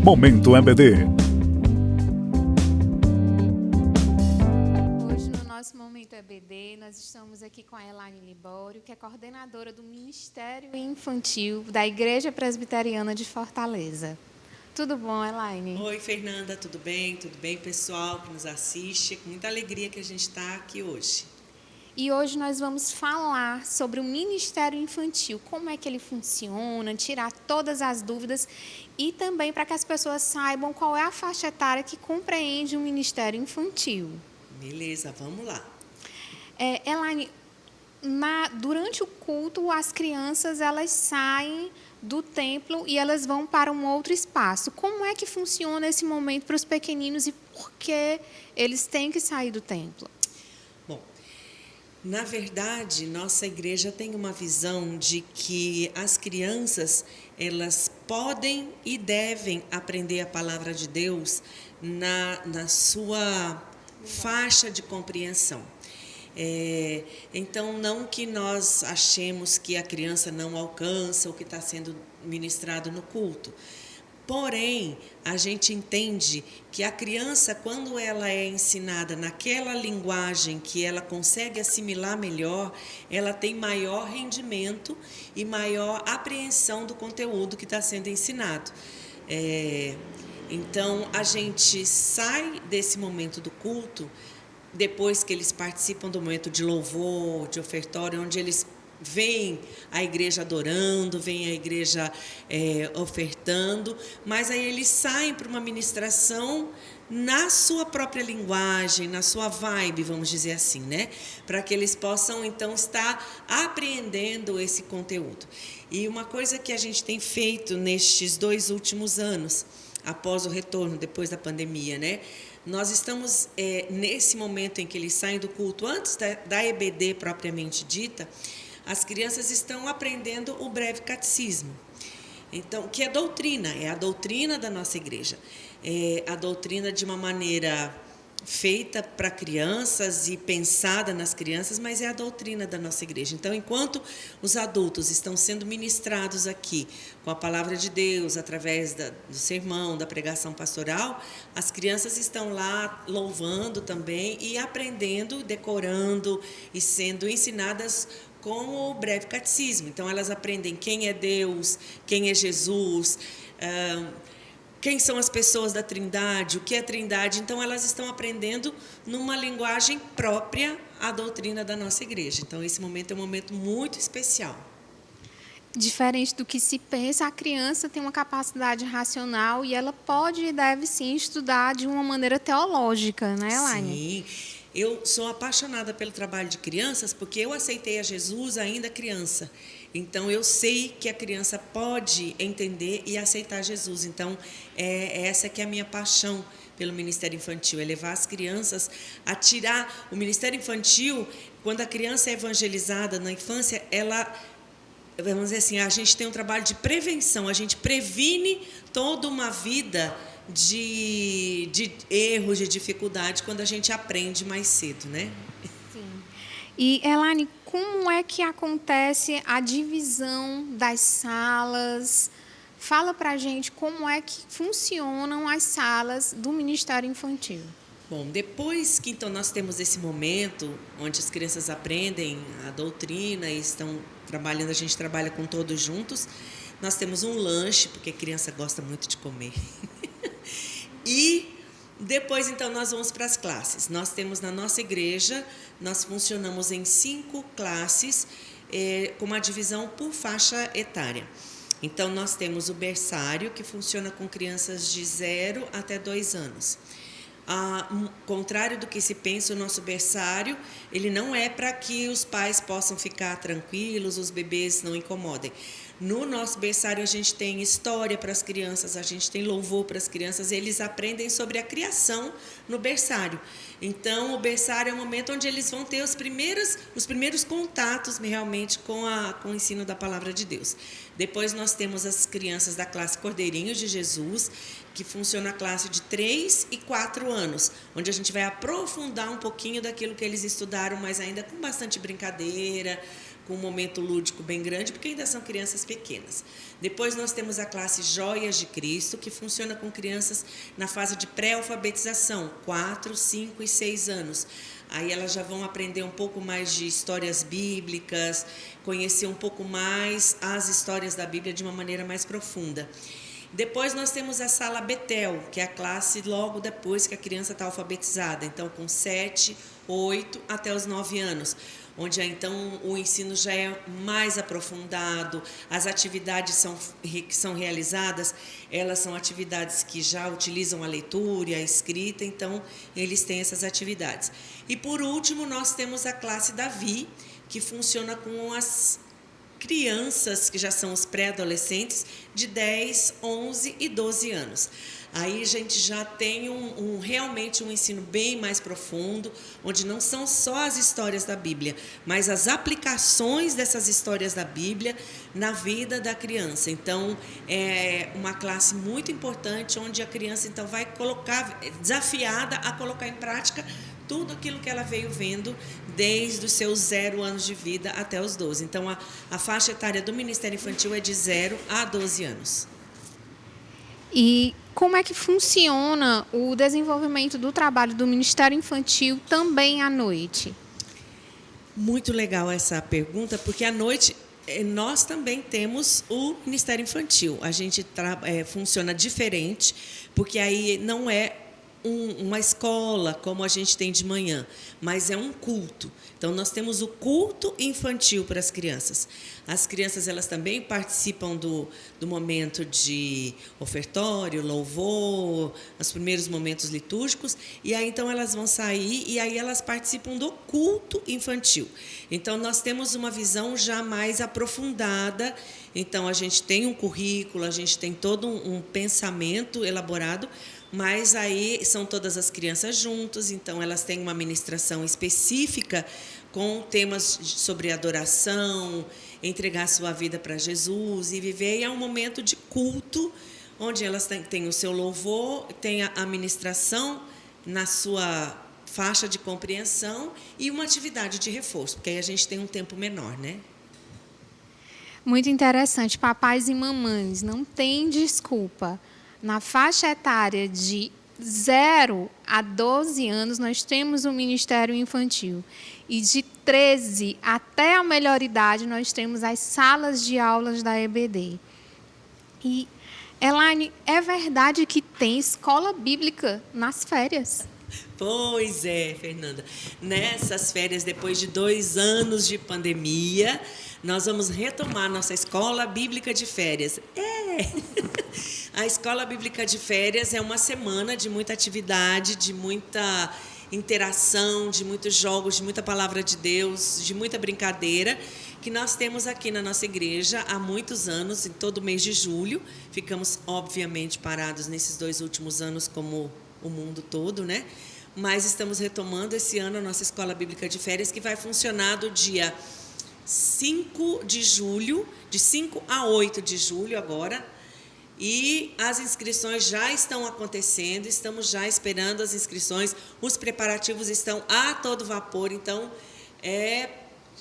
Momento EBD. Hoje, no nosso Momento EBD, nós estamos aqui com a Elaine Libório, que é coordenadora do Ministério Infantil da Igreja Presbiteriana de Fortaleza. Tudo bom, Elaine? Oi, Fernanda, tudo bem? Tudo bem, pessoal que nos assiste? Com muita alegria que a gente está aqui hoje. E hoje nós vamos falar sobre o Ministério Infantil, como é que ele funciona, tirar todas as dúvidas e também para que as pessoas saibam qual é a faixa etária que compreende o Ministério Infantil. Beleza, vamos lá. Elaine, durante o culto, as crianças elas saem do templo e elas vão para um outro espaço. Como é que funciona esse momento para os pequeninos e por que eles têm que sair do templo? Bom, na verdade, nossa igreja tem uma visão de que as crianças, elas podem e devem aprender a palavra de Deus na sua faixa de compreensão. Então, não que nós achemos que a criança não alcança o que está sendo ministrado no culto. Porém, a gente entende que a criança, quando ela é ensinada naquela linguagem que ela consegue assimilar melhor, ela tem maior rendimento e maior apreensão do conteúdo que está sendo ensinado. Então, a gente sai desse momento do culto, depois que eles participam do momento de louvor, de ofertório, onde eles veem a igreja adorando, veem a igreja ofertando, mas aí eles saem para uma ministração na sua própria linguagem, na sua vibe, vamos dizer assim, né? Para que eles possam, então, estar apreendendo esse conteúdo. E uma coisa que a gente tem feito nestes 2 últimos anos, após o retorno, depois da pandemia, né? Nós estamos nesse momento em que eles saem do culto, antes da EBD propriamente dita, as crianças estão aprendendo o breve catecismo. Então, que é doutrina, é a doutrina da nossa igreja. É a doutrina de uma maneira feita para crianças e pensada nas crianças, mas é a doutrina da nossa igreja. Então, enquanto os adultos estão sendo ministrados aqui com a palavra de Deus, através do sermão, da pregação pastoral, as crianças estão lá louvando também e aprendendo, decorando e sendo ensinadas com o breve catecismo. Então, elas aprendem quem é Deus, quem é Jesus, quem são as pessoas da Trindade, o que é Trindade. Então, elas estão aprendendo numa linguagem própria à doutrina da nossa igreja. Então, esse momento é um momento muito especial. Diferente do que se pensa, a criança tem uma capacidade racional e ela pode e deve, sim, estudar de uma maneira teológica, né, Elaine? Sim. Eu sou apaixonada pelo trabalho de crianças porque eu aceitei a Jesus ainda criança. Então, eu sei que a criança pode entender e aceitar Jesus. Então, essa que é a minha paixão pelo Ministério Infantil, é levar as crianças a tirar o Ministério Infantil. Quando a criança é evangelizada na infância, vamos dizer assim, a gente tem um trabalho de prevenção, a gente previne toda uma vida de erros, de dificuldade, quando a gente aprende mais cedo, né? Sim. E, Elaine, como é que acontece a divisão das salas? Fala pra gente como é que funcionam as salas do Ministério Infantil. Bom, depois que então nós temos esse momento onde as crianças aprendem a doutrina e estão trabalhando, a gente trabalha com todos juntos, nós temos um lanche, porque a criança gosta muito de comer. E depois, então, nós vamos para as classes. Nós temos na nossa igreja, nós funcionamos em 5 classes, com uma divisão por faixa etária. Então, nós temos o berçário, que funciona com crianças de 0 até 2 anos. Contrário do que se pensa, o nosso berçário, ele não é para que os pais possam ficar tranquilos, os bebês não incomodem. No nosso berçário, a gente tem história para as crianças, a gente tem louvor para as crianças, eles aprendem sobre a criação no berçário. Então, o berçário é o momento onde eles vão ter os primeiros contatos realmente com o ensino da palavra de Deus. Depois, nós temos as crianças da classe Cordeirinhos de Jesus, que funciona a classe de 3 e 4 anos, onde a gente vai aprofundar um pouquinho daquilo que eles estudaram, mas ainda com bastante brincadeira, com um momento lúdico bem grande, porque ainda são crianças pequenas. Depois nós temos a classe Joias de Cristo, que funciona com crianças na fase de pré-alfabetização, 4, 5 e 6 anos. Aí elas já vão aprender um pouco mais de histórias bíblicas, conhecer um pouco mais as histórias da Bíblia de uma maneira mais profunda. Depois nós temos a sala Betel, que é a classe logo depois que a criança está alfabetizada, então com 7, 8 até os 9 anos, onde então o ensino já é mais aprofundado, as atividades que são realizadas, elas são atividades que já utilizam a leitura e a escrita, então eles têm essas atividades. E por último nós temos a classe Davi, que funciona com as crianças que já são os pré-adolescentes de 10, 11 e 12 anos. Aí a gente já tem realmente um ensino bem mais profundo, onde não são só as histórias da Bíblia, mas as aplicações dessas histórias da Bíblia na vida da criança. Então, é uma classe muito importante, onde a criança então vai desafiada a colocar em prática tudo aquilo que ela veio vendo desde os seus 0 anos de vida até os 12. Então, a faixa etária do Ministério Infantil é de 0 a 12 anos. E como é que funciona o desenvolvimento do trabalho do Ministério Infantil também à noite? Muito legal essa pergunta, porque à noite nós também temos o Ministério Infantil. A gente funciona diferente, porque aí não é uma escola como a gente tem de manhã, mas é um culto. Então nós temos o culto infantil para as crianças. As crianças elas também participam do momento de ofertório, louvor, os primeiros momentos litúrgicos, e aí então elas vão sair e aí elas participam do culto infantil. Então nós temos uma visão já mais aprofundada. Então a gente tem um currículo, a gente tem todo um pensamento elaborado, mas aí são todas as crianças juntas, então elas têm uma ministração específica com temas sobre adoração, entregar sua vida para Jesus e viver. E é um momento de culto, onde elas têm o seu louvor, tem a ministração na sua faixa de compreensão e uma atividade de reforço, porque aí a gente tem um tempo menor, né? Muito interessante. Papais e mamães, não tem desculpa. Na faixa etária de 0 a 12 anos, nós temos o Ministério Infantil. E de 13 até a melhor idade, nós temos as salas de aulas da EBD. E, Elaine, é verdade que tem escola bíblica nas férias? Pois é, Fernanda. Nessas férias, depois de 2 anos de pandemia, nós vamos retomar nossa escola bíblica de férias. A escola bíblica de férias é uma semana de muita atividade, de muita interação, de muitos jogos, de muita palavra de Deus, de muita brincadeira, que nós temos aqui na nossa igreja há muitos anos, em todo mês de julho. Ficamos, obviamente, parados nesses 2 últimos anos, como o mundo todo, né? Mas estamos retomando esse ano a nossa escola bíblica de férias, que vai funcionar do dia 5 de julho, de 5 a 8 de julho agora, e as inscrições já estão acontecendo, estamos já esperando as inscrições, os preparativos estão a todo vapor, então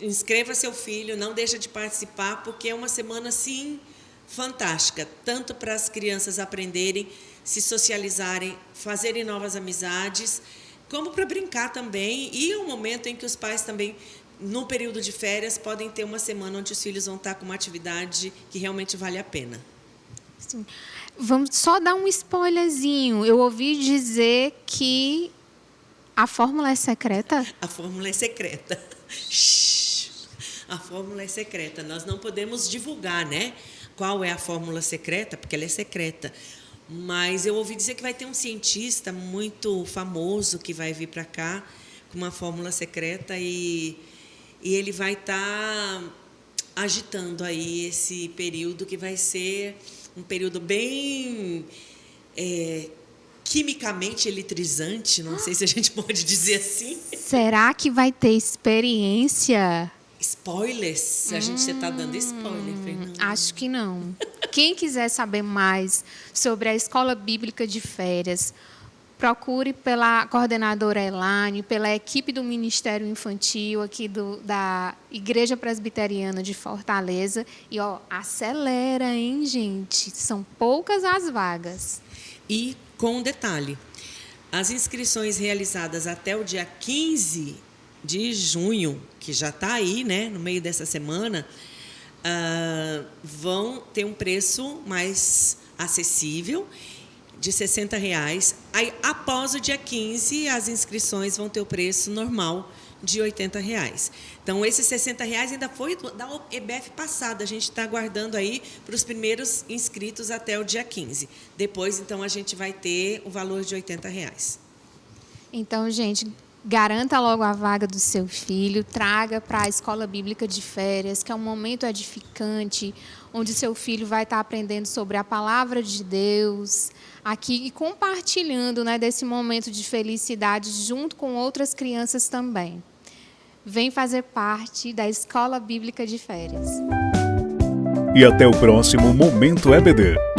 inscreva seu filho, não deixa de participar, porque é uma semana, sim, fantástica, tanto para as crianças aprenderem, se socializarem, fazerem novas amizades, como para brincar também, e é um momento em que os pais também, no período de férias, podem ter uma semana onde os filhos vão estar com uma atividade que realmente vale a pena. Sim. Vamos só dar um spoilerzinho. Eu ouvi dizer que a fórmula é secreta? A fórmula é secreta. A fórmula é secreta. Nós não podemos divulgar, né? Qual é a fórmula secreta, porque ela é secreta. Mas eu ouvi dizer que vai ter um cientista muito famoso que vai vir para cá com uma fórmula secreta e ele vai estar agitando aí esse período que vai ser um período bem quimicamente eletrizante, não sei se a gente pode dizer assim. Será que vai ter experiência? Spoilers? A gente está dando spoiler, Fernanda. Acho que não. Quem quiser saber mais sobre a Escola Bíblica de Férias, procure pela coordenadora Elaine, pela equipe do Ministério Infantil aqui da Igreja Presbiteriana de Fortaleza. E, acelera, hein, gente? São poucas as vagas. E com um detalhe, as inscrições realizadas até o dia 15 de junho, que já está aí, né, no meio dessa semana, vão ter um preço mais acessível, de R$ 60,00. Aí, após o dia 15, as inscrições vão ter o preço normal de R$ 80,00. Então, esses R$ 60,00 ainda foi da EBF passada. A gente está aguardando aí para os primeiros inscritos até o dia 15. Depois, então, a gente vai ter o valor de R$ 80,00. Então, gente, garanta logo a vaga do seu filho, traga para a Escola Bíblica de Férias, que é um momento edificante, onde seu filho vai estar aprendendo sobre a palavra de Deus, aqui e compartilhando, né, desse momento de felicidade junto com outras crianças também. Vem fazer parte da Escola Bíblica de Férias. E até o próximo Momento EBD.